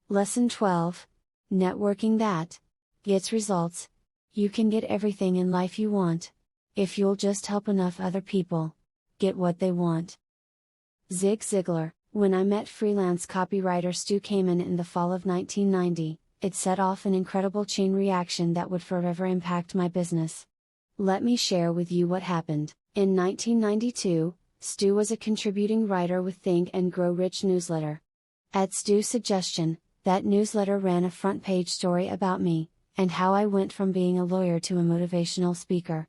Lesson 12. Networking that gets results. You can get everything in life you want, if you'll just help enough other people get what they want. Zig Ziglar. When I met freelance copywriter Stu Kamen in the fall of 1990, it set off an incredible chain reaction that would forever impact my business. Let me share with you what happened. In 1992, Stu was a contributing writer with Think and Grow Rich newsletter. At Stu's suggestion, that newsletter ran a front page story about me, and how I went from being a lawyer to a motivational speaker.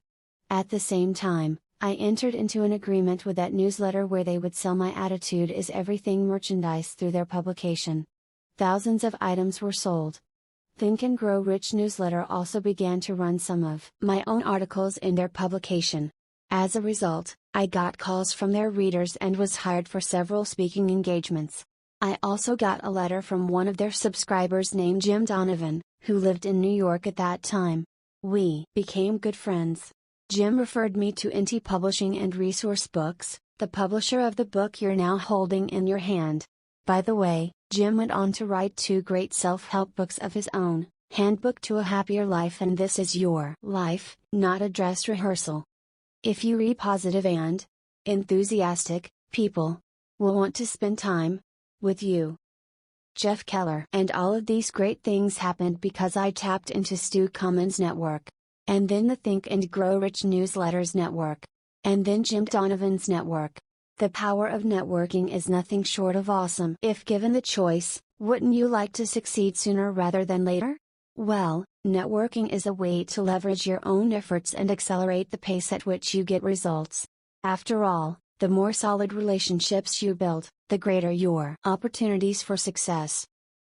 At the same time, I entered into an agreement with that newsletter where they would sell my Attitude is Everything merchandise through their publication. Thousands of items were sold. Think and Grow Rich newsletter also began to run some of my own articles in their publication. As a result, I got calls from their readers and was hired for several speaking engagements. I also got a letter from one of their subscribers named Jim Donovan, who lived in New York at that time. We became good friends. Jim referred me to Inti Publishing and Resource Books, the publisher of the book you're now holding in your hand. By the way, Jim went on to write 2 great self-help books of his own, Handbook to a Happier Life and This Is Your Life, Not a Dress Rehearsal. If you read positive and enthusiastic, people will want to spend time with you. Jeff Keller. And all of these great things happened because I tapped into Stu Kamen's network. And then the Think and Grow Rich newsletters network. And then Jim Donovan's network. The power of networking is nothing short of awesome. If given the choice, wouldn't you like to succeed sooner rather than later? Well, networking is a way to leverage your own efforts and accelerate the pace at which you get results. After all, the more solid relationships you build, the greater your opportunities for success.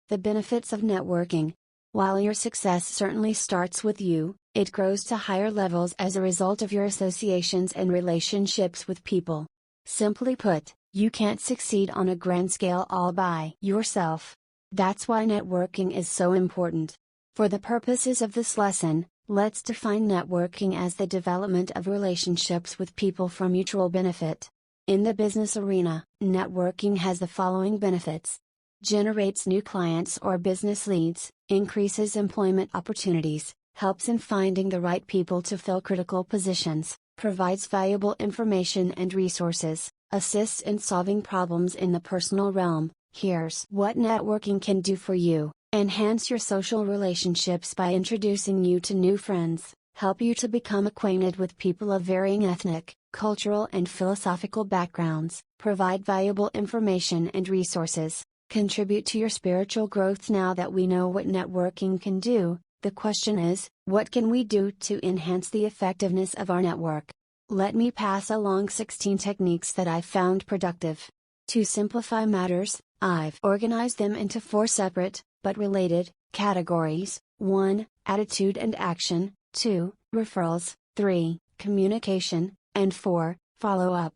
The benefits of networking. While your success certainly starts with you, it grows to higher levels as a result of your associations and relationships with people. Simply put, you can't succeed on a grand scale all by yourself. That's why networking is so important. For the purposes of this lesson, let's define networking as the development of relationships with people for mutual benefit. In the business arena, networking has the following benefits. Generates new clients or business leads, increases employment opportunities, helps in finding the right people to fill critical positions, provides valuable information and resources, assists in solving problems in the personal realm. Here's what networking can do for you. Enhance your social relationships by introducing you to new friends, help you to become acquainted with people of varying ethnic, cultural and philosophical backgrounds, provide valuable information and resources, contribute to your spiritual growth. Now that we know what networking can do, the question is, what can we do to enhance the effectiveness of our network? Let me pass along 16 techniques that I found productive. To simplify matters, I've organized them into 4 separate, but related, categories. 1. Attitude and action, 2. Referrals, 3. Communication, and 4. Follow-up.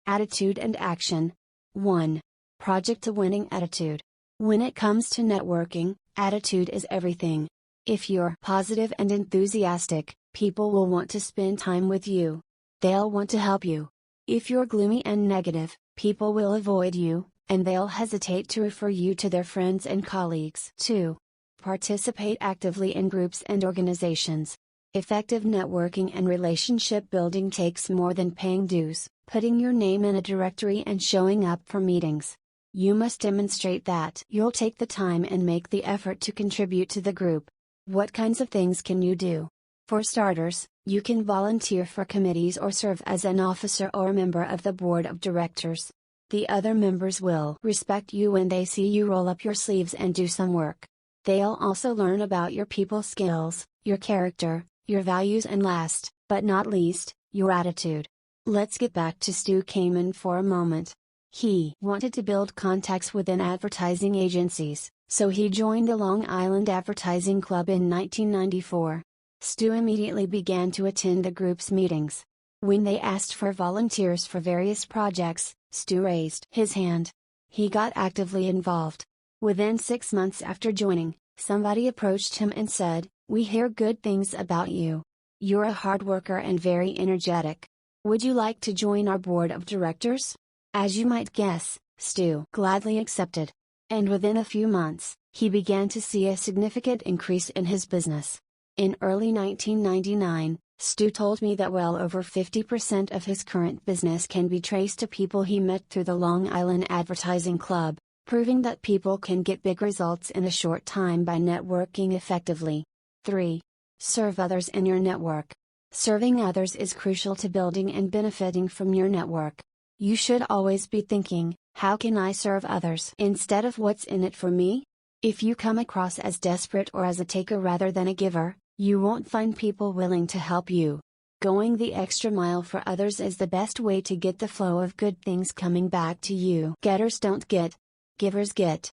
Attitude and action. 1. Project to winning attitude. When it comes to networking, attitude is everything. If you're positive and enthusiastic, people will want to spend time with you. They'll want to help you. If you're gloomy and negative, people will avoid you, and they'll hesitate to refer you to their friends and colleagues. 2. Participate actively in groups and organizations. Effective networking and relationship building takes more than paying dues, putting your name in a directory and showing up for meetings. You must demonstrate that you'll take the time and make the effort to contribute to the group. What kinds of things can you do? For starters, you can volunteer for committees or serve as an officer or a member of the board of directors. The other members will respect you when they see you roll up your sleeves and do some work. They'll also learn about your people skills, your character, your values, and last, but not least, your attitude. Let's get back to Stu Kamen for a moment. He wanted to build contacts within advertising agencies, so he joined the Long Island Advertising Club in 1994. Stu immediately began to attend the group's meetings. When they asked for volunteers for various projects, Stu raised his hand. He got actively involved. Within 6 months after joining, somebody approached him and said, "We hear good things about you. You're a hard worker and very energetic. Would you like to join our board of directors?" As you might guess, Stu gladly accepted. And within a few months, he began to see a significant increase in his business. In early 1999, Stu told me that well over 50% of his current business can be traced to people he met through the Long Island Advertising Club, proving that people can get big results in a short time by networking effectively. 3. Serve others in your network. Serving others is crucial to building and benefiting from your network. You should always be thinking, how can I serve others, instead of what's in it for me? If you come across as desperate or as a taker rather than a giver, you won't find people willing to help you. Going the extra mile for others is the best way to get the flow of good things coming back to you. Getters don't get, givers get.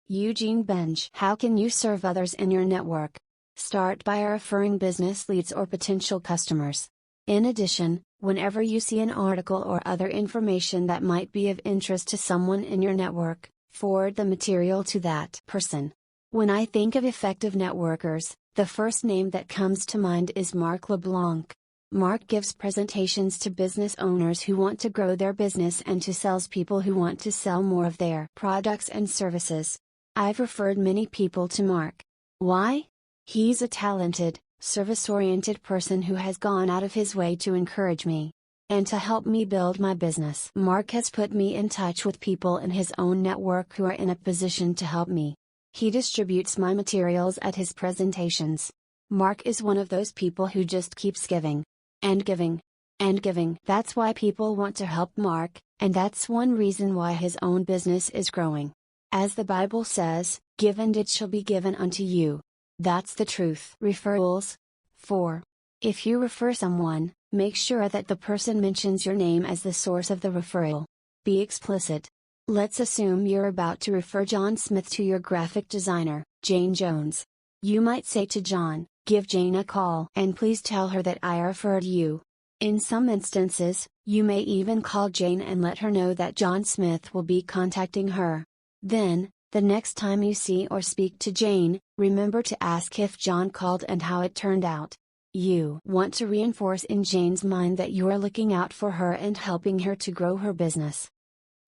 Eugene Benge. How can you serve others in your network? Start by referring business leads or potential customers. In addition, whenever you see an article or other information that might be of interest to someone in your network, forward the material to that person. When I think of effective networkers, the first name that comes to mind is Mark LeBlanc. Mark gives presentations to business owners who want to grow their business and to salespeople who want to sell more of their products and services. I've referred many people to Mark. Why? He's a talented, service-oriented person who has gone out of his way to encourage me and to help me build my business. Mark has put me in touch with people in his own network who are in a position to help me. He distributes my materials at his presentations. Mark is one of those people who just keeps giving. And giving. And giving. That's why people want to help Mark, and that's one reason why his own business is growing. As the Bible says, give and it shall be given unto you. That's the truth. Referrals. 4. If you refer someone, make sure that the person mentions your name as the source of the referral. Be explicit. Let's assume you're about to refer John Smith to your graphic designer, Jane Jones. You might say to John, give Jane a call and please tell her that I referred you. In some instances, you may even call Jane and let her know that John Smith will be contacting her. Then, the next time you see or speak to Jane, remember to ask if John called and how it turned out. You want to reinforce in Jane's mind that you are looking out for her and helping her to grow her business.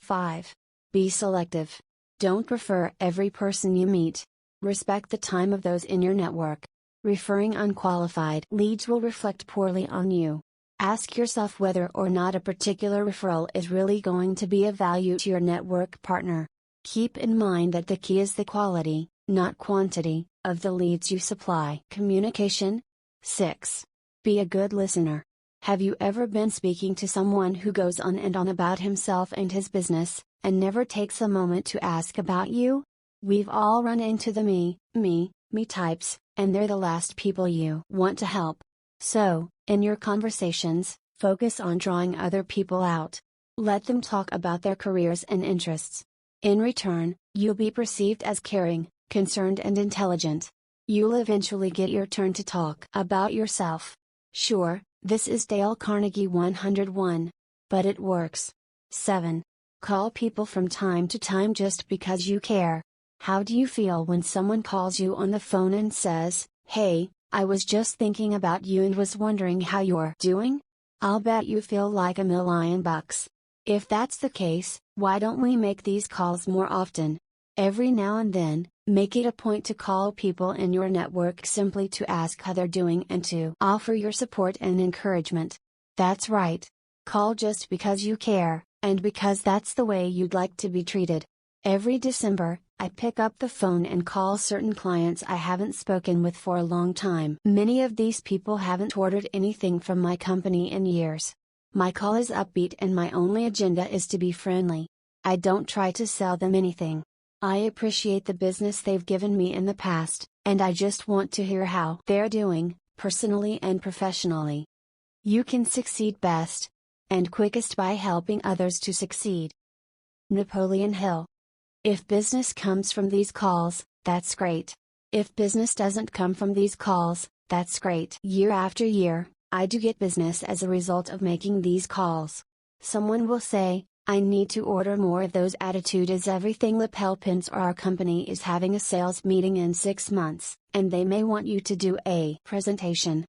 5. Be selective. Don't refer every person you meet. Respect the time of those in your network. Referring unqualified leads will reflect poorly on you. Ask yourself whether or not a particular referral is really going to be of value to your network partner. Keep in mind that the key is the quality, not quantity, of the leads you supply. Communication. 6. Be a good listener. Have you ever been speaking to someone who goes on and on about himself and his business, and never takes a moment to ask about you? We've all run into the me types, and they're the last people you want to help. So, in your conversations, focus on drawing other people out. Let them talk about their careers and interests. In return, you'll be perceived as caring, concerned and intelligent. You'll eventually get your turn to talk about yourself. Sure, this is Dale Carnegie 101. But it works. 7. Call people from time to time just because you care. How do you feel when someone calls you on the phone and says, "Hey, I was just thinking about you and was wondering how you're doing?" I'll bet you feel like $1,000,000. If that's the case, why don't we make these calls more often? Every now and then, make it a point to call people in your network simply to ask how they're doing and to offer your support and encouragement. That's right. Call just because you care, and because that's the way you'd like to be treated. Every December, I pick up the phone and call certain clients I haven't spoken with for a long time. Many of these people haven't ordered anything from my company in years. My call is upbeat and my only agenda is to be friendly. I don't try to sell them anything. I appreciate the business they've given me in the past, and I just want to hear how they're doing, personally and professionally. You can succeed best and quickest by helping others to succeed. Napoleon Hill. If business comes from these calls, that's great. If business doesn't come from these calls, that's great. Year after year, I do get business as a result of making these calls. Someone will say, "I need to order more of those Attitude is Everything lapel pins or our company is having a sales meeting in 6 months, and they may want you to do a presentation."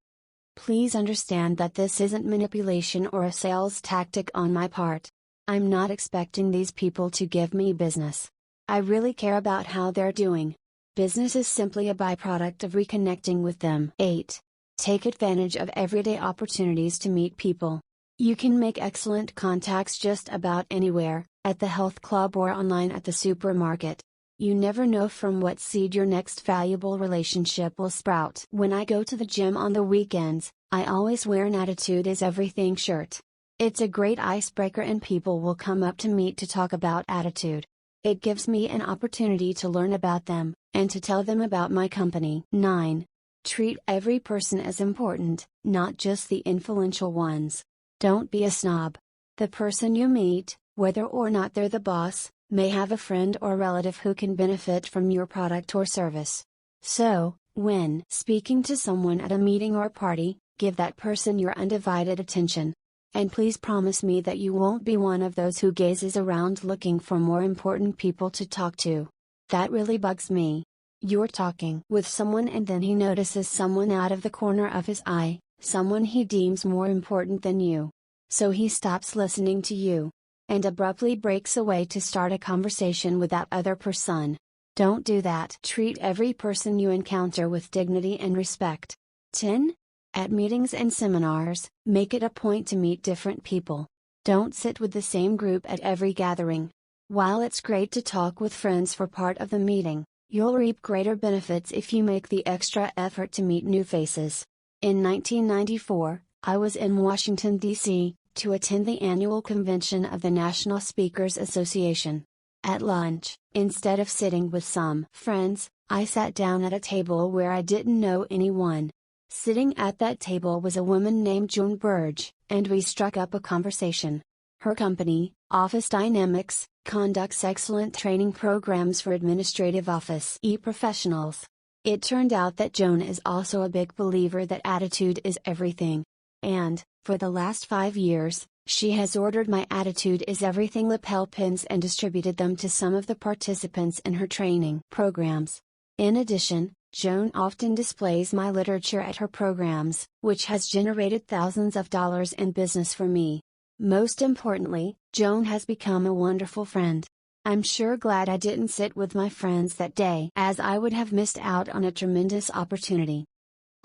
Please understand that this isn't manipulation or a sales tactic on my part. I'm not expecting these people to give me business. I really care about how they're doing, Business is simply a byproduct of reconnecting with them. 8. Take advantage of everyday opportunities to meet people. You can make excellent contacts just about anywhere, at the health club or online at the supermarket. You never know from what seed your next valuable relationship will sprout. When I go to the gym on the weekends, I always wear an Attitude is Everything shirt. It's a great icebreaker and people will come up to me to talk about attitude. It gives me an opportunity to learn about them, and to tell them about my company. 9. Treat every person as important, not just the influential ones. Don't be a snob. The person you meet, whether or not they're the boss, may have a friend or relative who can benefit from your product or service. So, when speaking to someone at a meeting or party, give that person your undivided attention. And please promise me that you won't be one of those who gazes around looking for more important people to talk to. That really bugs me. You're talking with someone and then he notices someone out of the corner of his eye, someone he deems more important than you. So he stops listening to you, and abruptly breaks away to start a conversation with that other person. Don't do that. Treat every person you encounter with dignity and respect. 10. At meetings and seminars, make it a point to meet different people. Don't sit with the same group at every gathering. While it's great to talk with friends for part of the meeting, you'll reap greater benefits if you make the extra effort to meet new faces. In 1994, I was in Washington, D.C., to attend the annual convention of the National Speakers Association. At lunch, instead of sitting with some friends, I sat down at a table where I didn't know anyone. Sitting at that table was a woman named Joan Burge, and we struck up a conversation. Her company, Office Dynamics, conducts excellent training programs for administrative office professionals. It turned out that Joan is also a big believer that attitude is everything. And, for the last 5 years, she has ordered my Attitude is Everything lapel pins and distributed them to some of the participants in her training programs. In addition, Joan often displays my literature at her programs, which has generated thousands of dollars in business for me. Most importantly, Joan has become a wonderful friend. I'm sure glad I didn't sit with my friends that day, as I would have missed out on a tremendous opportunity.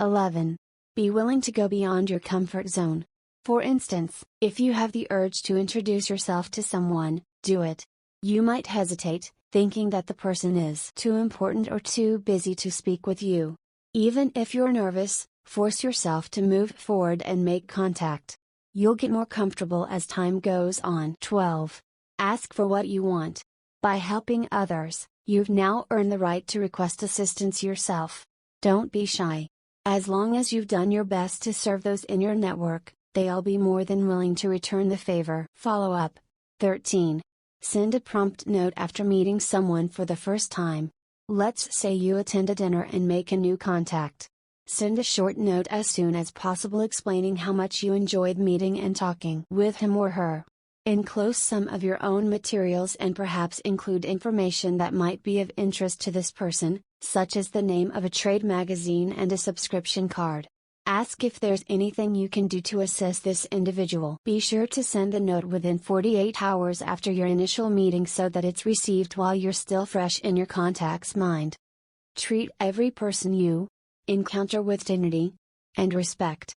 11. Be willing to go beyond your comfort zone. For instance, if you have the urge to introduce yourself to someone, do it. You might hesitate, thinking that the person is too important or too busy to speak with you. Even if you're nervous, force yourself to move forward and make contact. You'll get more comfortable as time goes on. 12. Ask for what you want. By helping others, you've now earned the right to request assistance yourself. Don't be shy. As long as you've done your best to serve those in your network, they'll be more than willing to return the favor. Follow up. 13. Send a prompt note after meeting someone for the first time. Let's say you attend a dinner and make a new contact. Send a short note as soon as possible explaining how much you enjoyed meeting and talking with him or her. Enclose some of your own materials and perhaps include information that might be of interest to this person, such as the name of a trade magazine and a subscription card. Ask if there's anything you can do to assist this individual. Be sure to send the note within 48 hours after your initial meeting so that it's received while you're still fresh in your contact's mind. Treat every person you encounter with dignity and respect.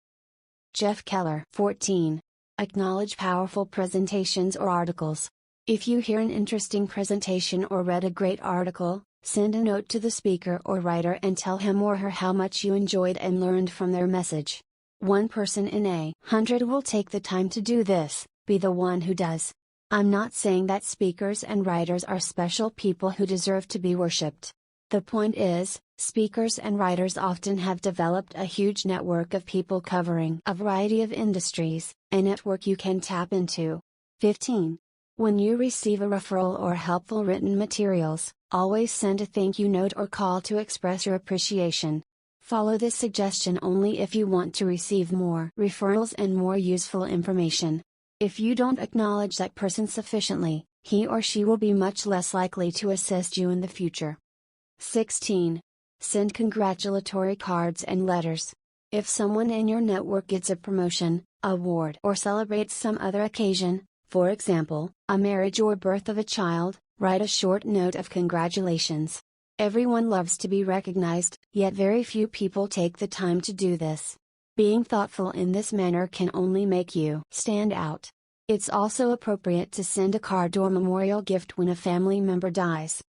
Jeff Keller. 14. Acknowledge powerful presentations or articles. If you hear an interesting presentation or read a great article, send a note to the speaker or writer and tell him or her how much you enjoyed and learned from their message. One person in 100 will take the time to do this. Be the one who does. I'm not saying that speakers and writers are special people who deserve to be worshipped. The point is, speakers and writers often have developed a huge network of people covering a variety of industries, a network you can tap into. 15. When you receive a referral or helpful written materials, always send a thank you note or call to express your appreciation. Follow this suggestion only if you want to receive more referrals and more useful information. If you don't acknowledge that person sufficiently, he or she will be much less likely to assist you in the future. 16. Send congratulatory cards and letters. If someone in your network gets a promotion, award, or celebrates some other occasion, for example, a marriage or birth of a child, write a short note of congratulations. Everyone loves to be recognized, yet very few people take the time to do this. Being thoughtful in this manner can only make you stand out. It's also appropriate to send a card or memorial gift when a family member dies.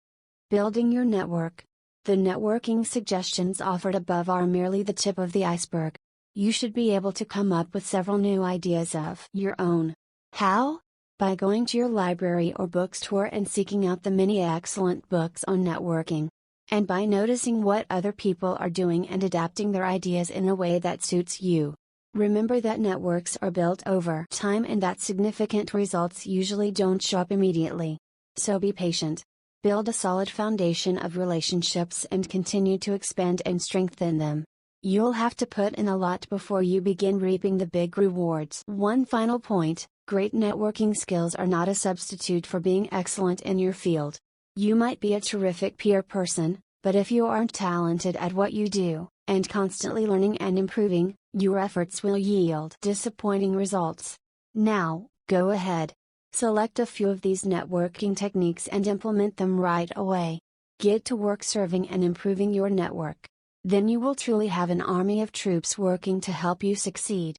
Building your network. The networking suggestions offered above are merely the tip of the iceberg. You should be able to come up with several new ideas of your own. How? By going to your library or bookstore and seeking out the many excellent books on networking. And by noticing what other people are doing and adapting their ideas in a way that suits you. Remember that networks are built over time and that significant results usually don't show up immediately. So be patient. Build a solid foundation of relationships and continue to expand and strengthen them. You'll have to put in a lot before you begin reaping the big rewards. One final point, great networking skills are not a substitute for being excellent in your field. You might be a terrific peer person, but if you aren't talented at what you do, and constantly learning and improving, your efforts will yield disappointing results. Now, go ahead. Select a few of these networking techniques and implement them right away. Get to work serving and improving your network. Then you will truly have an army of troops working to help you succeed.